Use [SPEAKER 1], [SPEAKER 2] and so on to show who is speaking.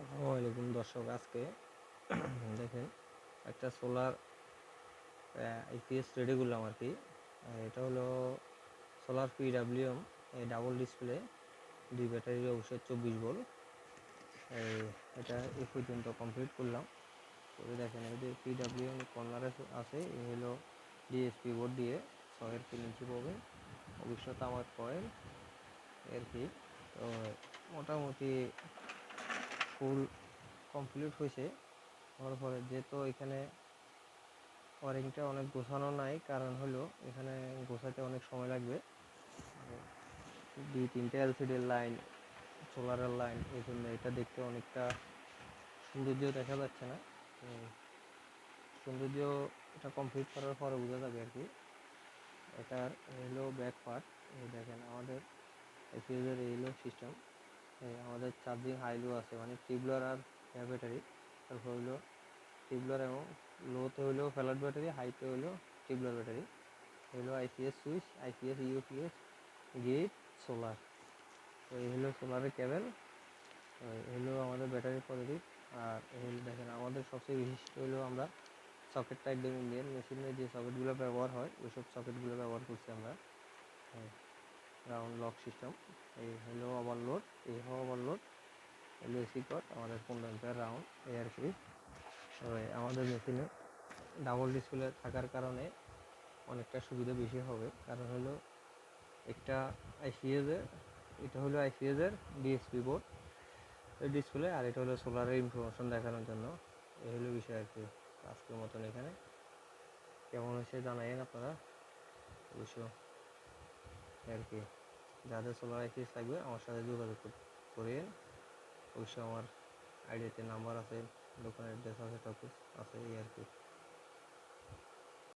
[SPEAKER 1] আসসালামু আলাইকুম দর্শক, আজকে দেখেন একটা সোলার আইপিএস রেডি করলাম আর কি। এটা হলো solar PWM double display, 2 battery, অবশ্যই 24 ভোল্ট। এটা এই পর্যন্ত কমপ্লিট করলাম। করে দেখেন এই যে পিডাব্লিউএম কর্নারে আছে, এই হলো ডিএসপি বোর্ড দিয়ে 6.3 ইঞ্চি পাবেন, অবশ্যই তামার কয়েল আর কি। তো মোটামুটি ফুল কমপ্লিট হয়েছে। হওয়ার পরে যেহেতু এখানে ওয়ারিংটা অনেক গোছানো নাই, কারণ হলো এখানে গোছাতে অনেক সময় লাগবে। 2-3টে এলসিডির লাইন, সোলারের লাইন, এই জন্য এটা দেখতে অনেকটা সৌন্দর্য দেখা যাচ্ছে না। সৌন্দর্য এটা কমপ্লিট করার পরে বোঝা যাবে আর কি। এটার হলো ব্যাক পার্ট, এই দেখেন আমাদের এফিউজের এই হলো সিস্টেম। আমাদের চার্জিং হাইলো আছে, মানে টিউবলার আর ব্যাটারি। তারপর হলো টিউবলার এবং লোতে হইলো ফ্ল্যাট ব্যাটারি, হাইতে হইলো টিউবলার ব্যাটারি। হলো IPS switch, IPS UPS, gate, solar. তো এই হলো সোলারের কেবেল, হলো আমাদের ব্যাটারি পজিটিভ। আর এই হলো দেখেন আমাদের সবচেয়ে বিশিষ্ট হলো আমরা সকেটটা একদম ইন্ডিয়ান মেশিনে যে সকেটগুলো ব্যবহার হয় ওইসব সকেটগুলো ব্যবহার করছি আমরা। Round lock system. এই হলো ওভারলোড, এই ওভারলোড হলো এসি কট, আমাদের 15 অ্যাম্পিয়ার রাউন্ড, এই আর কি। আমাদের মেশিনে ডাবল ডিসপ্লে থাকার কারণে অনেকটা সুবিধা বেশি হবে। কারণ হলো একটা আইসিএসের, এটা হলো আইসিএসের ডিএসপি বোর্ড ডিসপ্লে, আর এটা হলো সোলারের ইনফরমেশন দেখানোর জন্য। এই হলো বিষয় আর কি। আজকের মতন এখানে কেমন হয়েছে জানাইন আপনারা অবশ্য আর কি। যাদের সোলার আইসিএস থাকবে আমার সাথে যোগাযোগ করেন। অবশ্য আমার আইডিয়াতে নাম্বার আছে, দোকানের অ্যাড্রেস আছে, সব কিছু আছে, এই আর কি।